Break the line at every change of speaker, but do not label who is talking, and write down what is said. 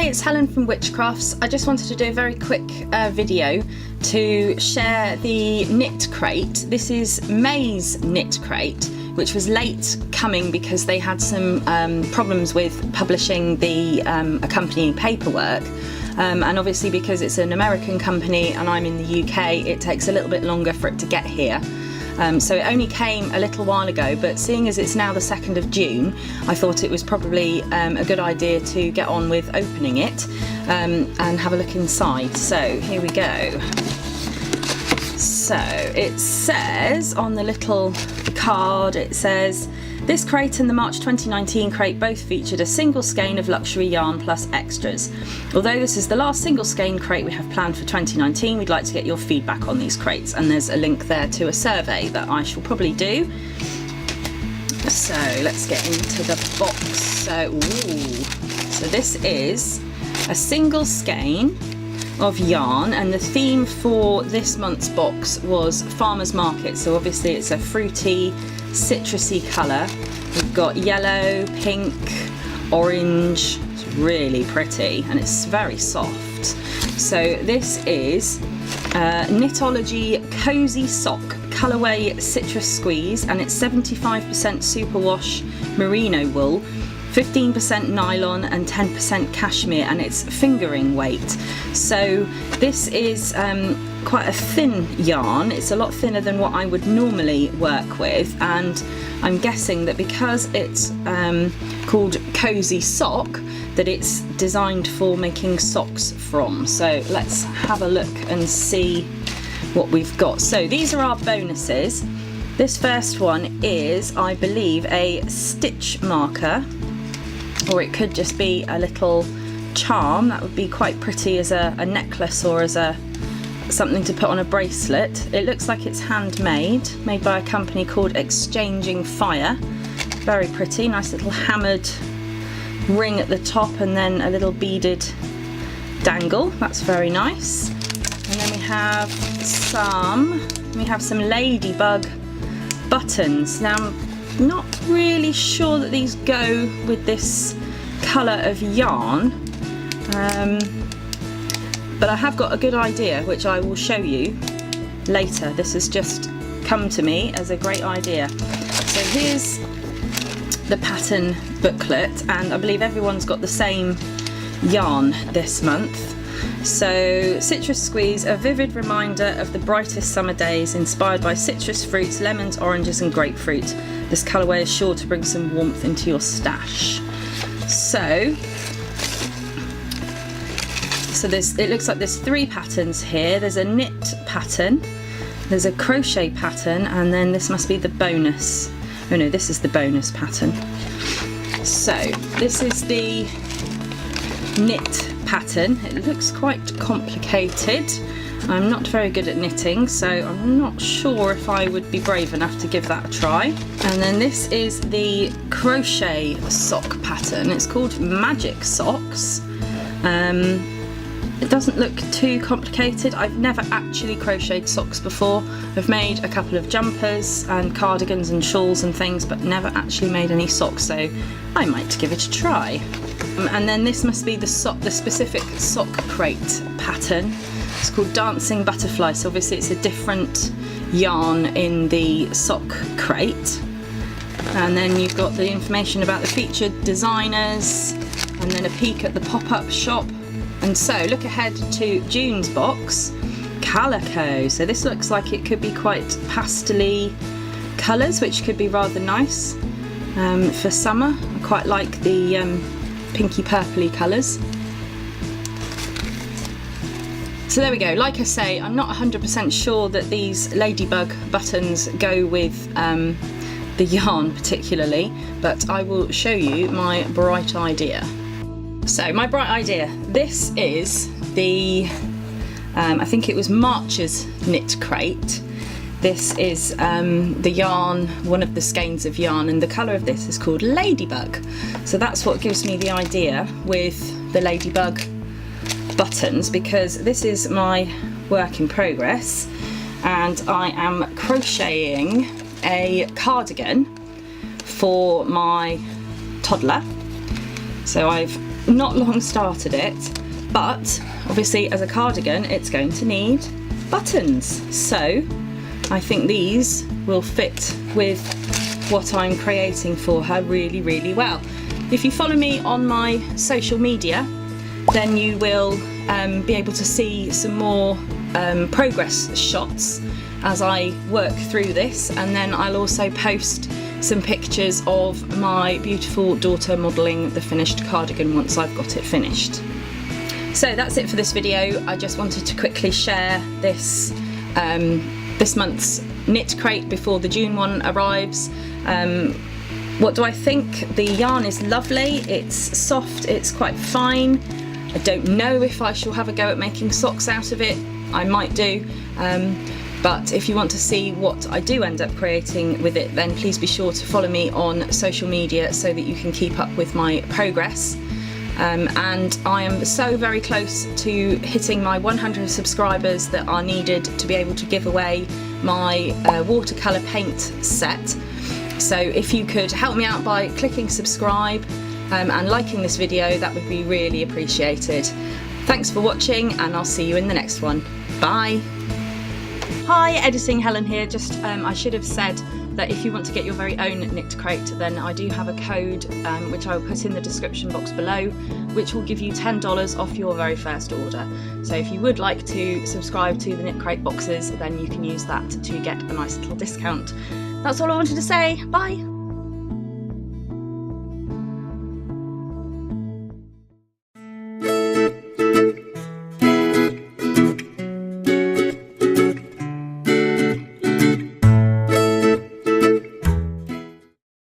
Hey, it's Helen from Wychcrafts. I just wanted to do a very quick video to share the Knitcrate. This is May's Knitcrate, which was late coming because they had some problems with publishing the accompanying paperwork. And obviously because it's an American company and I'm in the UK, it takes a little bit longer for it to get here. So it only came a little while ago, but seeing as it's now the 2nd of June, I thought it was probably a good idea to get on with opening it and have a look inside. So here we go. So it says on the little card, it says, this crate and the March 2019 crate both featured a single skein of luxury yarn plus extras. Although this is the last single skein crate we have planned for 2019, we'd like to get your feedback on these crates, and there's a link there to a survey that I shall probably do. So let's get into the box. So this is a single skein of yarn, and the theme for this month's box was farmers market, so obviously it's a fruity citrusy colour. We've got yellow, pink, orange. It's really pretty and it's very soft. So this is Knitology Cozy Sock colourway citrus squeeze, and it's 75% superwash merino wool, 15% nylon and 10% cashmere, and it's fingering weight. So this is quite a thin yarn. It's a lot thinner than what I would normally work with, and I'm guessing that because it's called Cozy Sock, that it's designed for making socks from. So let's have a look and see what we've got. So these are our bonuses. This first one is, I believe, a stitch marker, or it could just be a little charm. That would be quite pretty as a necklace or as something to put on a bracelet. It looks like it's handmade, made by a company called Exchanging Fire. Very pretty, nice little hammered ring at the top and then a little beaded dangle. That's very nice. And then we have some ladybug buttons. Now I'm not really sure that these go with this colour of yarn, but I have got a good idea which I will show you later. This has just come to me as a great idea. So here's the pattern booklet, and I believe everyone's got the same yarn this month. So citrus squeeze, a vivid reminder of the brightest summer days, inspired by citrus fruits, lemons, oranges and grapefruit. This colourway is sure to bring some warmth into your stash. So it looks like there's 3 patterns here. There's a knit pattern, there's a crochet pattern, and then this must be the bonus. Oh no, this is the bonus pattern. So this is the knit pattern. It looks quite complicated. I'm not very good at knitting, so I'm not sure if I would be brave enough to give that a try. And then this is the crochet sock pattern. It's called Magic Socks. It doesn't look too complicated. I've never actually crocheted socks before. I've made a couple of jumpers and cardigans and shawls and things, but never actually made any socks, so I might give it a try. And then this must be the specific sock crate pattern. It's called Dancing Butterfly, so obviously it's a different yarn in the sock crate. And then you've got the information about the featured designers, and then a peek at the pop-up shop. And so look ahead to June's box, Calico. So this looks like it could be quite pastel-y colours, which could be rather nice for summer. I quite like the pinky purpley colours. So there we go. Like I say, I'm not 100% sure that these ladybug buttons go with the yarn particularly, but I will show you my bright idea. So my bright idea, this is the, I think it was March's Knitcrate. This is the yarn, one of the skeins of yarn, and the colour of this is called Ladybug. So that's what gives me the idea with the ladybug buttons, because this is my work in progress and I am crocheting a cardigan for my toddler. So I've not long started it, but obviously as a cardigan it's going to need buttons, so I think these will fit with what I'm creating for her really, really well. If you follow me on my social media, then you will be able to see some more progress shots as I work through this, and then I'll also post some pictures of my beautiful daughter modelling the finished cardigan once I've got it finished. So that's it for this video. I just wanted to quickly share this this month's Knitcrate before the June one arrives. What do I think? The yarn is lovely, it's soft, it's quite fine. I don't know if I shall have a go at making socks out of it. I might do, but if you want to see what I do end up creating with it, then please be sure to follow me on social media so that you can keep up with my progress. And I am so very close to hitting my 100 subscribers that are needed to be able to give away my watercolour paint set. So if you could help me out by clicking subscribe and liking this video, that would be really appreciated. Thanks for watching, and I'll see you in the next one. Bye! Hi, Editing Helen here. Just I should have said that if you want to get your very own Knitcrate, then I do have a code which I will put in the description box below, which will give you $10 off your very first order. So if you would like to subscribe to the Knitcrate boxes, then you can use that to get a nice little discount. That's all I wanted to say. Bye!